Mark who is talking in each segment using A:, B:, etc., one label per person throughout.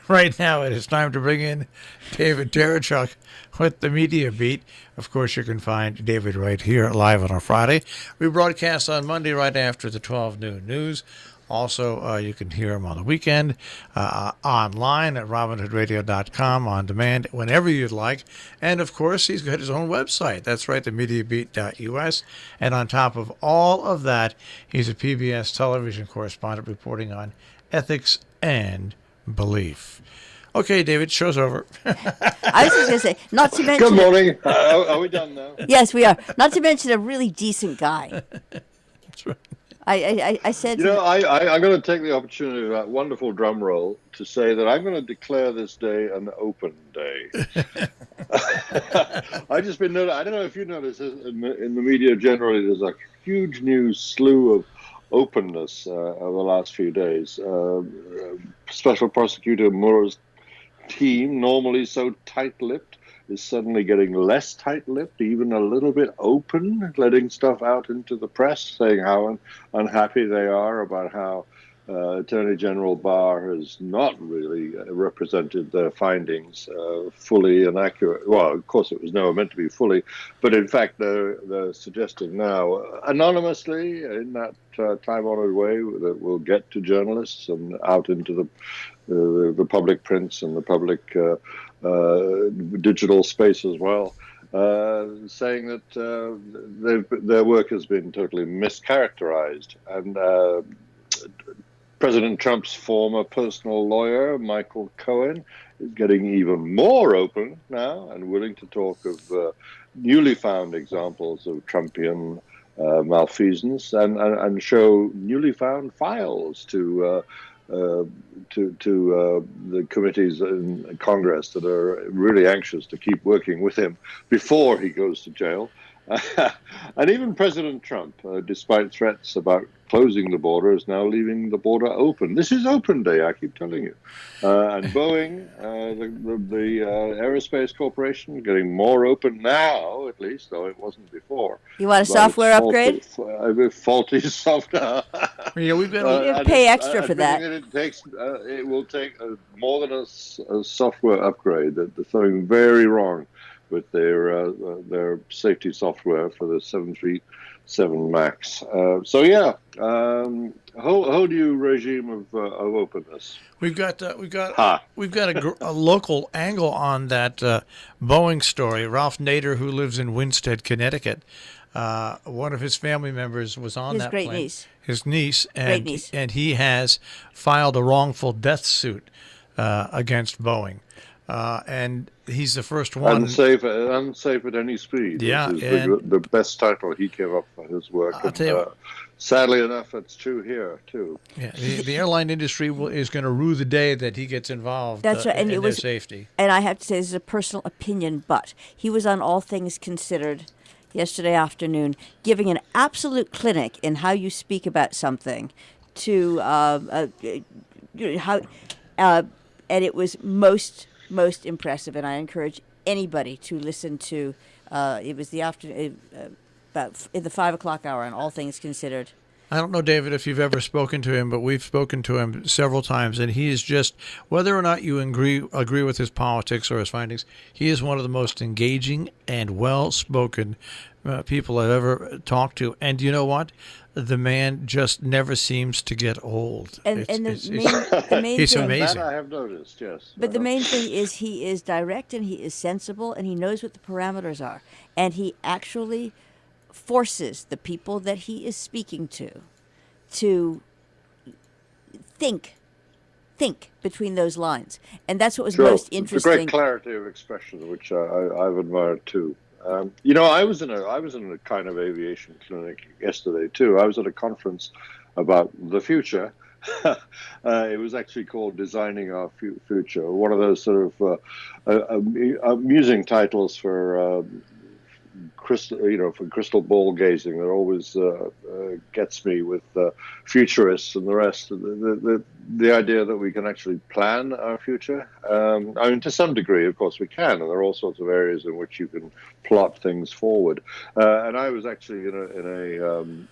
A: Right now, it is time to bring in David Tereshchuk with the Media Beat. Of course, you can find David right here live on a Friday. We broadcast on Monday right after the 12 noon news. Also, you can hear him on the weekend online at robinhoodradio.com, on demand, whenever you'd like. And, of course, he's got his own website. That's right, themediabeat.us. And on top of all of that, he's a PBS television correspondent reporting on ethics and belief. Okay, David, show's over.
B: I was just going to say, not to mention...
C: Good morning. Are we done now?
B: Yes, we are. Not to mention a really decent guy.
A: That's right.
B: I said...
C: I'm going to take the opportunity of that wonderful drum roll to say that I'm going to declare this day an open day. I just been noticing, I don't know if you noticed, in the media generally, there's a huge new slew of openness over the last few days. Special Prosecutor Mueller's team, normally so tight-lipped, is suddenly getting less tight-lipped, even a little bit open, letting stuff out into the press, saying how unhappy they are about how Attorney General Barr has not really represented their findings fully and accurate. Well, of course, it was never meant to be fully, but in fact, they're suggesting now, anonymously, in that time-honored way, that will get to journalists and out into the public prints and the public digital space as well, saying that their work has been totally mischaracterized. And President Trump's former personal lawyer, Michael Cohen, is getting even more open now and willing to talk of newly found examples of Trumpian malfeasance and show newly found files to the committees in Congress that are really anxious to keep working with him before he goes to jail. And even President Trump, despite threats about closing the border, is now leaving the border open. This is open day, I keep telling you. And Boeing, the aerospace corporation, getting more open now, at least, though it wasn't before.
B: You want a software upgrade?
C: Faulty software.
A: Yeah, we've been
B: pay extra for that.
C: It will take more than a software upgrade. There's something very wrong with their safety software for the 737 MAX. Whole new regime of openness.
A: We've got a local angle on that Boeing story. Ralph Nader, who lives in Winsted, Connecticut, one of his family members was on that plane. His niece, and he has filed a wrongful death suit against Boeing. And he's the first one.
C: Unsafe at any speed.
A: Yeah,
C: which is the best title he came up for his work.
A: I'll tell you
C: sadly enough, it's true here too.
A: Yeah, the airline industry is going to rue the day that he gets involved.
B: That's right, and
A: in their safety.
B: And I have to say, this is a personal opinion, but he was on All Things Considered yesterday afternoon, giving an absolute clinic in how you speak about something, to and it was most impressive, and I encourage anybody to listen to. It was the afternoon, about in the 5 o'clock hour on All Things Considered.
A: I don't know, David, if you've ever spoken to him, but we've spoken to him several times, and he is just, whether or not you agree with his politics or his findings, he is one of the most engaging and well-spoken people I've ever talked to. And you know what? The man just never seems to get old.
B: The main
A: he's
B: thing,
A: amazing.
C: That I have noticed, yes.
B: But the main thing is he is direct and he is sensible and he knows what the parameters are. And he actually forces the people that he is speaking to think between those lines. And that's what was most interesting.
C: It's a great clarity of expression, which I've admired too. I was in a kind of aviation clinic yesterday too. I was at a conference about the future. It was actually called Designing Our Future, one of those sort of amusing titles for crystal ball gazing that always gets me with futurists and the rest. The idea that we can actually plan our future. I mean, to some degree, of course, we can, and there are all sorts of areas in which you can plot things forward. And I was actually in an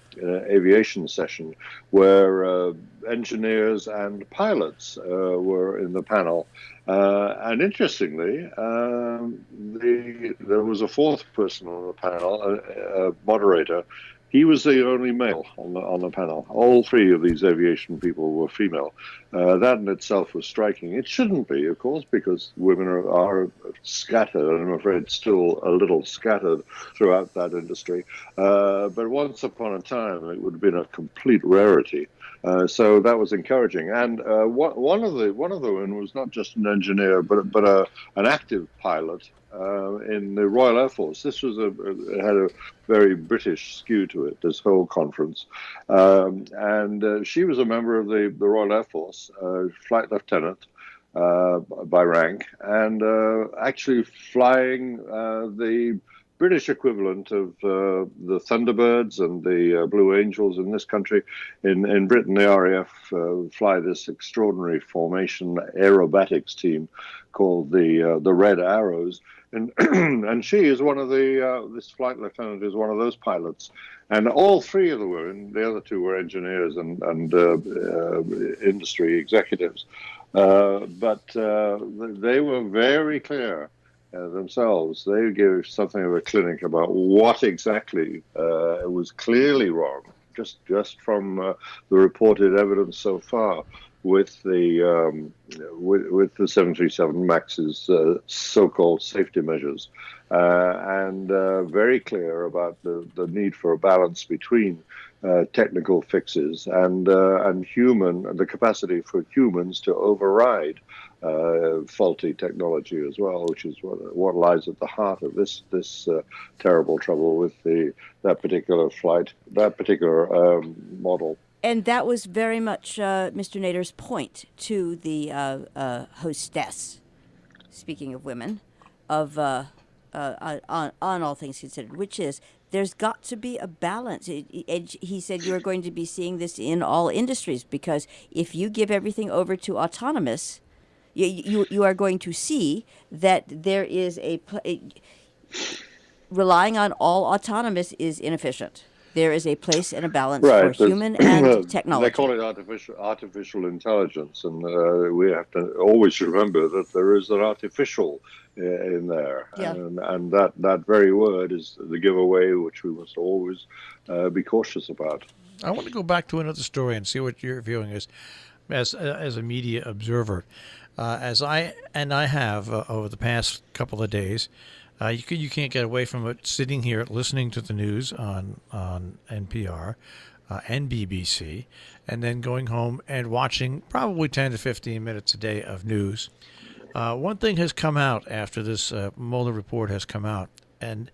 C: aviation session where engineers and pilots were in the panel. And interestingly, there was a fourth person on the panel, a moderator. He was the only male on the panel. All three of these aviation people were female. That in itself was striking. It shouldn't be, of course, because women are scattered, and I'm afraid still a little scattered throughout that industry. But once upon a time, it would have been a complete rarity. So that was encouraging. And one of the women was not just an engineer, but an active pilot in the Royal Air Force. This was it had a very British skew to it, this whole conference. And she was a member of the Royal Air Force, flight lieutenant by rank, and actually flying the British equivalent of the Thunderbirds and the Blue Angels in this country. In Britain, the RAF fly this extraordinary formation aerobatics team called the Red Arrows. And she is one of this flight lieutenant is one of those pilots. And all three of the women, the other two were engineers and industry executives. But they were very clear themselves. They gave something of a clinic about what exactly was clearly wrong, just from the reported evidence so far with the 737 MAX's so-called safety measures, and very clear about the need for a balance between technical fixes and the capacity for humans to override faulty technology as well, which is what lies at the heart of this terrible trouble with that particular flight, that particular model.
B: And that was very much Mr. Nader's point to the hostess, speaking of women, on all things considered, which is there's got to be a balance. He said you're going to be seeing this in all industries, because if you give everything over to autonomous, you are going to see that there is relying on all autonomous is inefficient. There is a place and a balance for human and technology.
C: They call it artificial intelligence, and we have to always remember that there is an artificial in there. Yeah. And that very word is the giveaway, which we must always be cautious about.
A: I want to go back to another story and see what your viewing is as a media observer. As I have over the past couple of days, you can't get away from it sitting here listening to the news on NPR and BBC, and then going home and watching probably 10 to 15 minutes a day of news. One thing has come out after this Mueller report has come out, and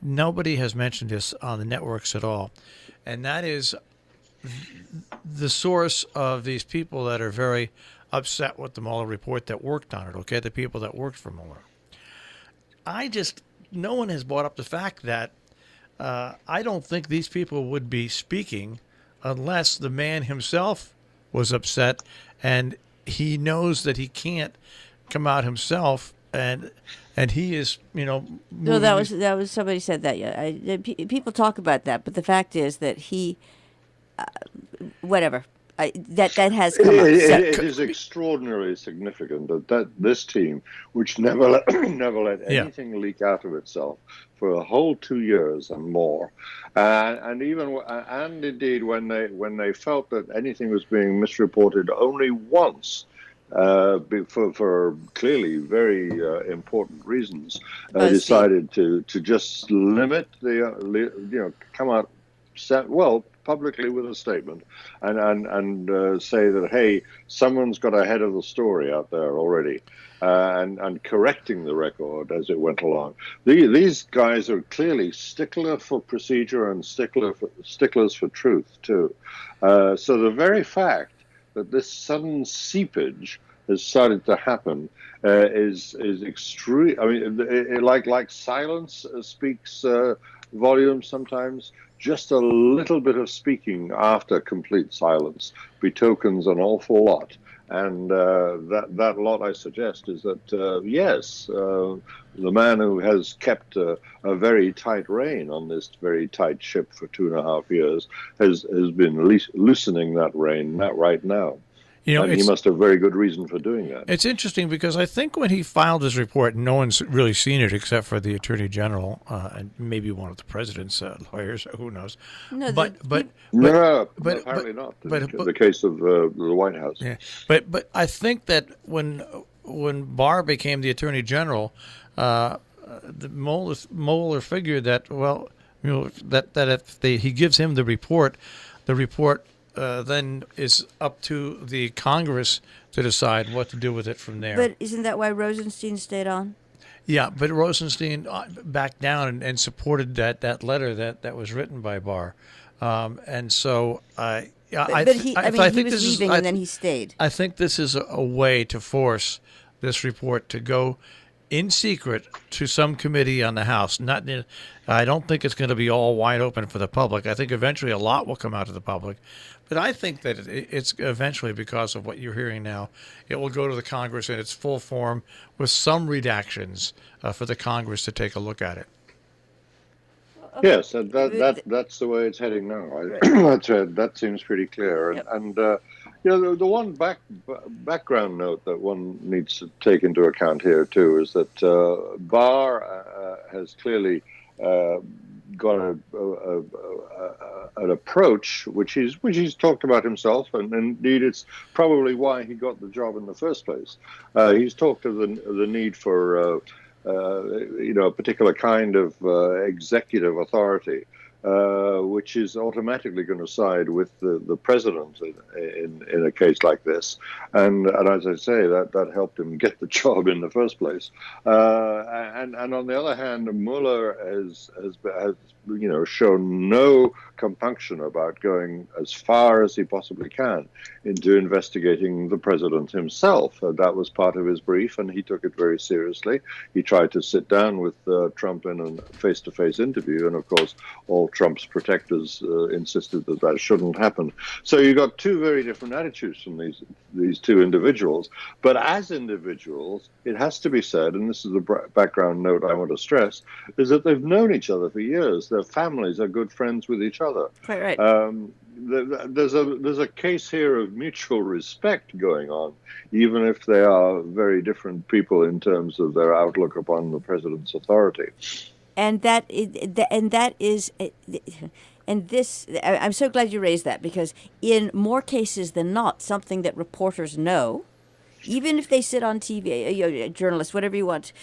A: nobody has mentioned this on the networks at all, and that is the source of these people that are very upset with the Mueller report that worked on it, okay, the people that worked for Mueller. No one has brought up the fact that I don't think these people would be speaking unless the man himself was upset and he knows that he can't come out himself, and he is, No,
B: that was somebody said that. Yeah, people talk about that, but the fact is that he, whatever. That has come up.
C: It is extraordinarily significant that this team, which never let anything leak out of itself for a whole 2 years and more, and indeed when they felt that anything was being misreported only once, for clearly very important reasons, decided to just limit come out publicly with a statement and say that, hey, someone's got ahead of the story out there already, and correcting the record as it went along. These guys are clearly stickler for procedure and sticklers for truth too. So the very fact that this sudden seepage has started to happen is extreme. I mean, like silence speaks volumes sometimes. Just a little bit of speaking after complete silence betokens an awful lot. And that lot, I suggest, is that, yes, the man who has kept a very tight rein on this very tight ship for 2.5 years has been loosening that rein right now. And he must have very good reason for doing that.
A: It's interesting because I think when he filed his report, no one's really seen it except for the Attorney General and maybe one of the president's lawyers. Who knows?
C: No, apparently not. In the case of the White House.
A: Yeah, but I think that when Barr became the Attorney General, the Mueller figured that that if he gives him the report then is up to the Congress to decide what to do with it from there.
B: But isn't that why Rosenstein stayed on?
A: Yeah, but Rosenstein backed down and supported that letter that was written by Barr, and so I think
B: he was leaving and then he stayed.
A: I think this is a way to force this report to go in secret to some committee on the House. I don't think it's going to be all wide open for the public. I think eventually a lot will come out to the public. But I think that it's eventually, because of what you're hearing now, it will go to the Congress in its full form with some redactions for the Congress to take a look at it.
C: Yes, that's the way it's heading now. That seems pretty clear.
B: Yep.
C: And the one background note that one needs to take into account here too is that Barr has clearly got an approach which he's talked about himself, and indeed it's probably why he got the job in the first place. He's talked of the need for a particular kind of executive authority, which is automatically going to side with the president in a case like this, and as I say, that helped him get the job in the first place. And on the other hand, Mueller has shown no compunction about going as far as he possibly can into investigating the president himself. That was part of his brief, and he took it very seriously. He tried to sit down with Trump in a face-to-face interview, and of course, all Trump's protectors insisted that shouldn't happen. So you got two very different attitudes from these two individuals. But as individuals, it has to be said, and this is the background note I want to stress, is that they've known each other for years. Their families are good friends with each other.
B: Quite right.
C: There's a case here of mutual respect going on, even if they are very different people in terms of their outlook upon the president's authority.
B: And I'm so glad you raised that, because in more cases than not, something that reporters know, even if they sit on TV, journalists, whatever you want,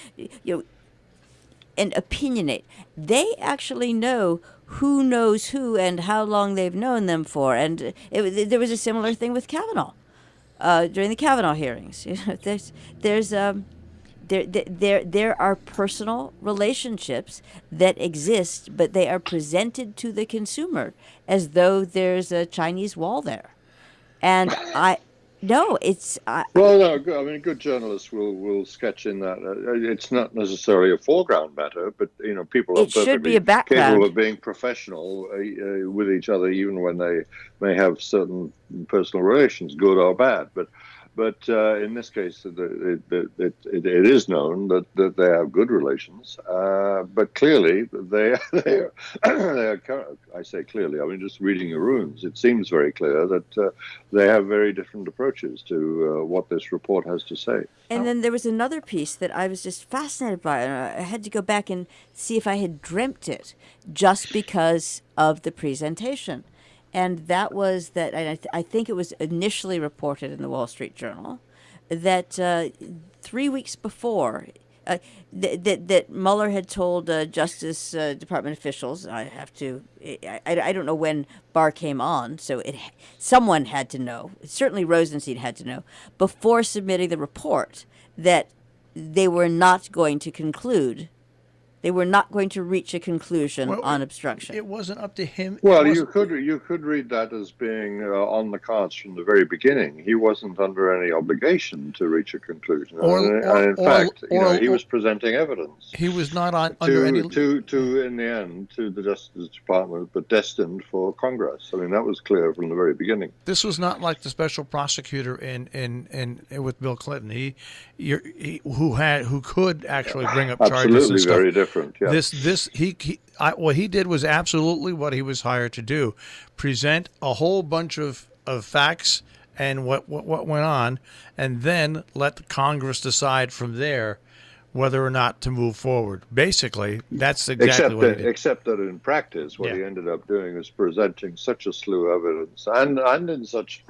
B: and opinionate, they actually know who knows who and how long they've known them for. And there was a similar thing with Kavanaugh during the Kavanaugh hearings. There are personal relationships that exist, but they are presented to the consumer as though there's a Chinese wall there. And
C: good journalists will sketch in that. It's not necessarily a foreground matter, but people are perfectly capable of being professional with each other, even when they may have certain personal relations, good or bad. But in this case, it is known that they have good relations. But clearly, they are. I say clearly. I mean, just reading the rooms, it seems very clear that they have very different approaches to what this report has to say.
B: And then there was another piece that I was just fascinated by. I had to go back and see if I had dreamt it, just because of the presentation. And that was that, and I think it was initially reported in the Wall Street Journal, that 3 weeks before, that Mueller had told Justice Department officials, I don't know when Barr came on, so someone had to know, certainly Rosenstein had to know, before submitting the report, that they were not going to conclude They were not going to reach a conclusion on obstruction.
A: It wasn't up to him.
C: Well, you could read that as being on the cards from the very beginning. He wasn't under any obligation to reach a conclusion. In fact, he was presenting evidence.
A: He was not under any...
C: in the end, to the Justice Department, but destined for Congress. I mean, that was clear from the very beginning.
A: This was not like the special prosecutor in with Bill Clinton. Who could actually bring up charges and stuff.
C: Absolutely, very different. Yeah.
A: What he did was absolutely what he was hired to do: present a whole bunch of facts and what went on, and then let the Congress decide from there whether or not to move forward. Basically, that's exactly what he did.
C: Except that in practice, what he ended up doing is presenting such a slew of evidence, and in such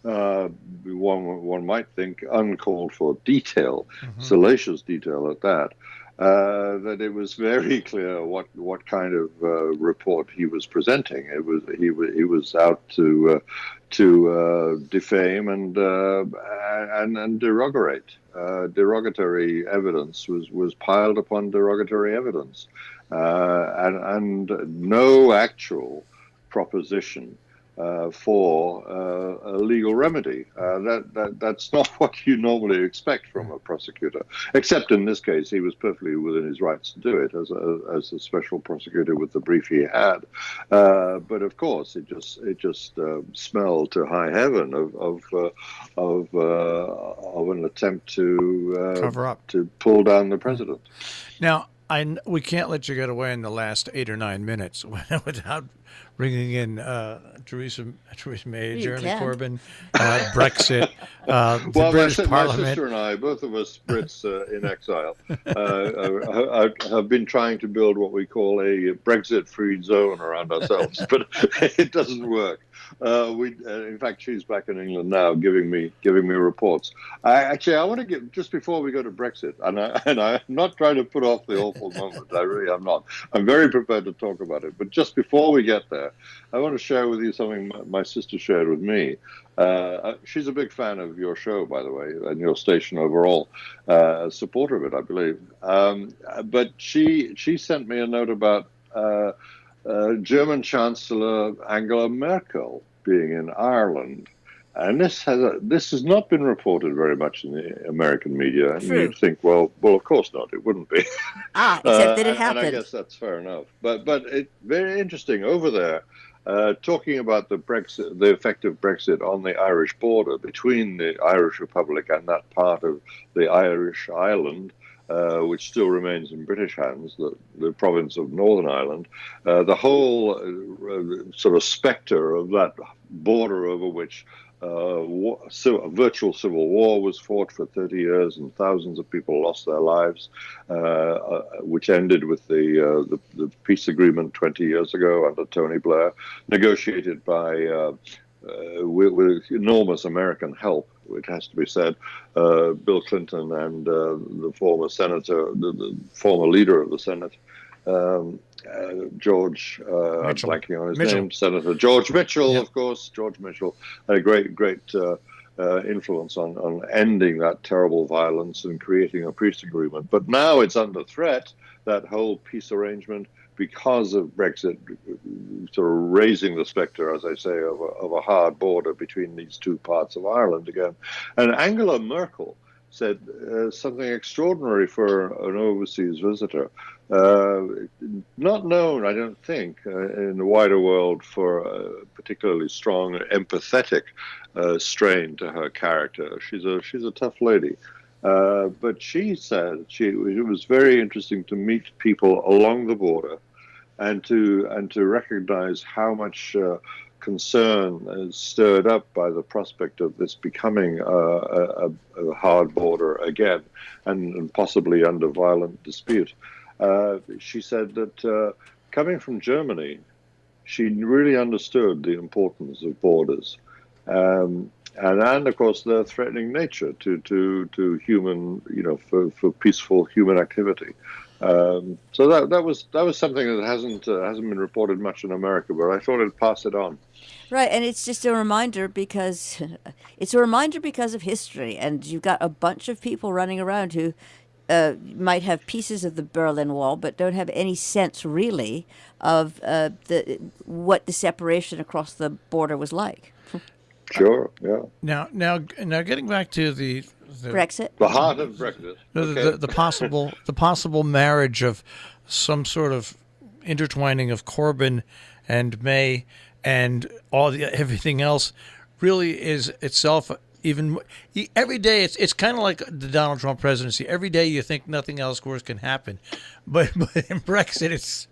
C: one might think uncalled for detail, salacious detail at that. That it was very clear what kind of report he was presenting. He was out to defame and derogatory evidence was piled upon derogatory evidence, and no actual proposition for a legal remedy. That's not what you normally expect from a prosecutor, except in this case he was perfectly within his rights to do it as a special prosecutor with the brief he had. But of course, it just smelled to high heaven of an attempt to
A: cover up,
C: to pull down the president.
A: Now, we can't let you get away in the last 8 or 9 minutes without bringing in Theresa May, Jeremy Corbyn, Brexit, the British Parliament.
C: My sister and I, both of us Brits in exile, have been trying to build what we call a Brexit-free zone around ourselves, but it doesn't work. In fact, she's back in England now, giving me reports. I want to give, just before we go to Brexit, and I'm not trying to put off the awful moment. I really am not. I'm very prepared to talk about it. But just before we get there, I want to share with you something my sister shared with me. She's a big fan of your show, by the way, and your station overall, a supporter of it, I believe. But she sent me a note about German Chancellor Angela Merkel being in Ireland. And this has not been reported very much in the American media. And you'd think, well, of course not. It wouldn't be.
B: Except that it happened.
C: And I guess that's fair enough. But it's very interesting over there, talking about the effect of Brexit on the Irish border between the Irish Republic and that part of the Irish island, which still remains in British hands, the province of Northern Ireland. The whole sort of spectre of that border over which a virtual civil war was fought for 30 years and thousands of people lost their lives, which ended with the peace agreement 20 years ago under Tony Blair, negotiated by with enormous American help, it has to be said. Bill Clinton and the former senator, the former leader of the Senate, George, I'm blanking on his name, Senator George Mitchell, of course. George Mitchell had a great influence on ending that terrible violence and creating a peace agreement. But now it's under threat, that whole peace arrangement, because of Brexit, sort of raising the spectre, as I say, of a hard border between these two parts of Ireland again. And Angela Merkel said something extraordinary for an overseas visitor. Not known, I don't think, in the wider world for a particularly strong, empathetic strain to her character. She's a tough lady. But she said it was very interesting to meet people along the border and to recognize how much concern is stirred up by the prospect of this becoming a hard border again and possibly under violent dispute. She said that coming from Germany, she really understood the importance of borders. And of course, their threatening nature to human, for peaceful human activity. So that was something that hasn't been reported much in America, but I thought I'd pass it on.
B: Right, and it's just a reminder because of history, and you've got a bunch of people running around who might have pieces of the Berlin Wall, but don't have any sense really of what the separation across the border was like.
C: Sure, yeah.
A: Now, getting back to the
B: Brexit,
C: the heart of Brexit,
A: the possible marriage of some sort of intertwining of Corbyn and May and everything else really is itself even every day. It's kind of like the Donald Trump presidency. Every day you think nothing else worse can happen, but in Brexit it's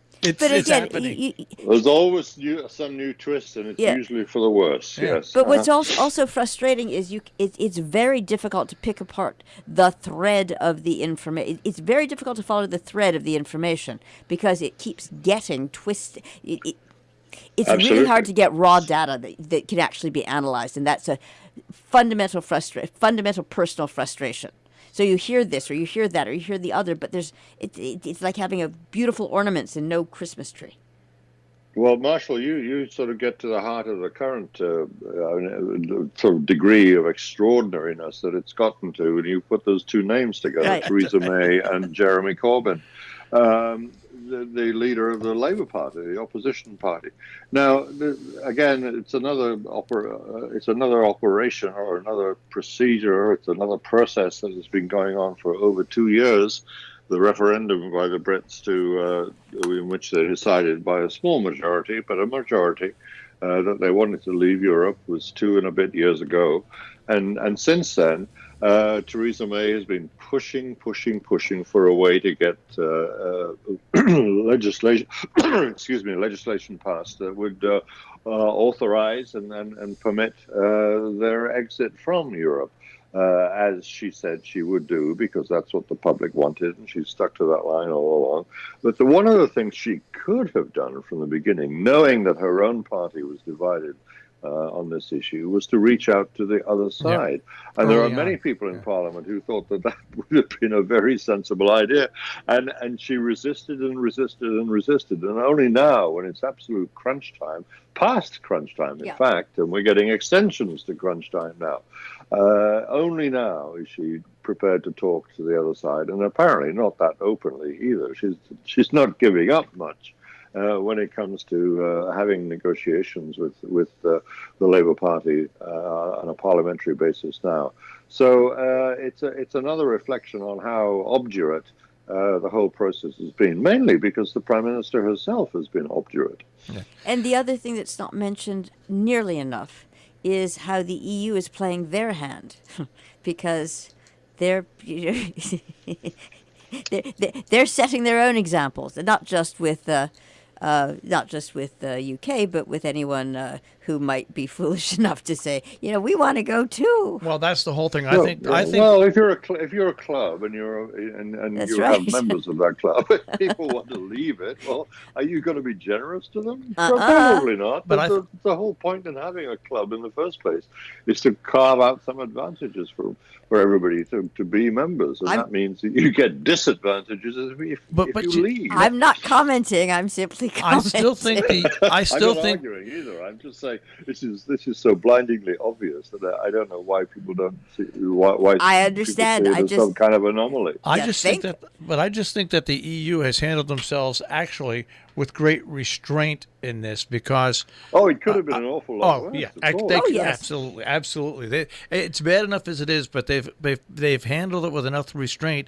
A: happening.
C: There's always some new twist, and it's usually for the worse. Yeah. Yes.
B: But what's also frustrating is it's very difficult to pick apart the thread of the information. It's very difficult to follow the thread of the information because it keeps getting twisted. It's
C: Absolutely.
B: really hard to get raw data that can actually be analyzed, and that's a fundamental personal frustration. So you hear this, or you hear that, or you hear the other, but it's like having a beautiful ornaments and no Christmas tree.
C: Well, Marshall, you sort of get to the heart of the current sort of degree of extraordinariness that it's gotten to when you put those two names together, right. Theresa May and Jeremy Corbyn, the leader of the Labour Party, the opposition party. Now, again, it's another operation or another procedure. It's another process that has been going on for over 2 years. The referendum by the Brits in which they decided by a small majority, but a majority, that they wanted to leave Europe was 2 and a bit years ago. And since then, Theresa May has been pushing for a way to get legislation passed that would authorize and permit their exit from Europe. As she said she would do, because that's what the public wanted, and she's stuck to that line all along. But one of the things she could have done from the beginning, knowing that her own party was divided on this issue, was to reach out to the other side. Yeah. And there are many people in Parliament who thought that would have been a very sensible idea. And she resisted and resisted and resisted. And only now, when it's absolute crunch time, past crunch time, in fact, and we're getting extensions to crunch time now, only now is she prepared to talk to the other side, and apparently not that openly either. She's not giving up much when it comes to having negotiations with the Labour Party on a parliamentary basis now. So it's another reflection on how obdurate the whole process has been, mainly because the Prime Minister herself has been obdurate.
B: Yeah. And the other thing that's not mentioned nearly enough is how the EU is playing their hand, because they're setting their own examples, and not just with the UK, but with anyone who might be foolish enough to say, we want to go too.
A: Well, that's the whole thing.
C: I
A: think.
C: Well, if you're a club and you have members of that club, if people want to leave it, well, are you going to be generous to them? Probably not. But the whole point in having a club in the first place is to carve out some advantages for everybody to be members, and that means that you get disadvantages if you leave.
B: I'm not commenting. I'm simply commenting.
C: I'm not arguing either. I'm just saying this is so blindingly obvious that I don't know why people don't see why
B: I understand.
C: It's some kind of anomaly.
A: I just think that the EU has handled themselves actually with great restraint in this, because
C: it could have been an awful lot worse.
A: Yes. Absolutely. It's bad enough as it is, but they've handled it with enough restraint.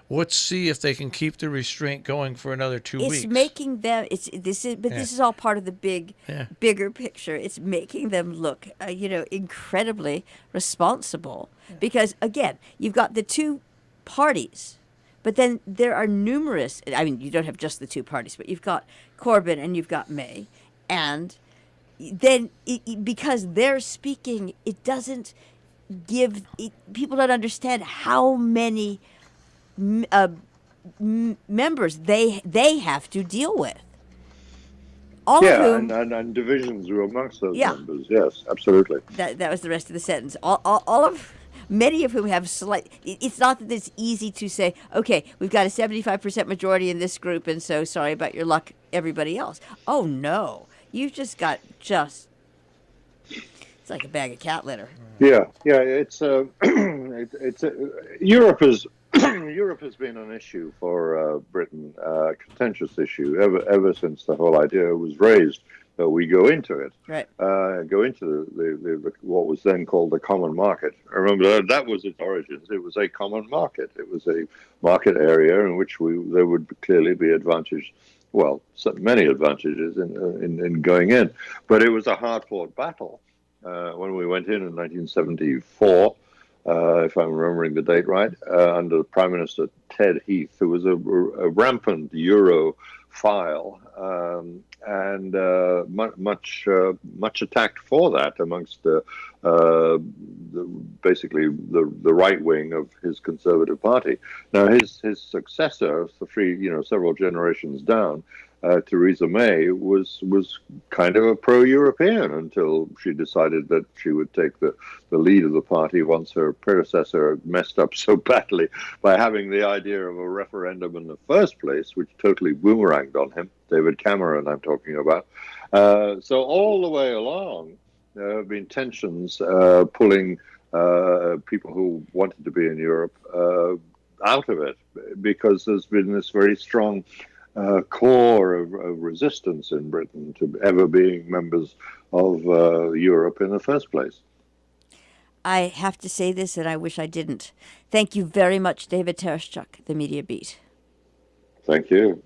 A: Let's see if they can keep the restraint going for another 2 weeks.
B: It's making them. This is all part of the bigger picture. It's making them look, incredibly responsible. Yeah. Because again, you've got the two parties, but then there are numerous. I mean, you don't have just the two parties, but you've got Corbyn and you've got May, and then because they're speaking, it doesn't give people don't understand how many members they have to deal with. All of whom,
C: and divisions amongst those members. Yes, absolutely.
B: That was the rest of the sentence. Many of whom have it's not that it's easy to say, okay, we've got a 75% majority in this group, and so sorry about your luck, everybody else. Oh no, you've just got it's like a bag of cat litter.
C: Yeah. It's Europe is Europe has been an issue for Britain, a contentious issue ever since the whole idea was raised that we go into it,
B: Right.
C: Go into the what was then called the common market. I remember that was its origins. It was a common market. It was a market area in which there would clearly be advantage. Well, many advantages in going in, but it was a hard-fought battle when we went in 1974. If I'm remembering the date right, under Prime Minister Ted Heath, who was a rampant Europhile and much attacked for that amongst basically the right wing of his Conservative Party. Now his successor, several generations down, Theresa May was kind of a pro-European until she decided that she would take the lead of the party once her predecessor messed up so badly by having the idea of a referendum in the first place, which totally boomeranged on him. David Cameron, I'm talking about. So all the way along, there have been tensions pulling people who wanted to be in Europe out of it, because there's been this very strong core of resistance in Britain to ever being members of Europe in the first place.
B: I have to say this, and I wish I didn't. Thank you very much, David Tereshchuk, The Media Beat.
C: Thank you.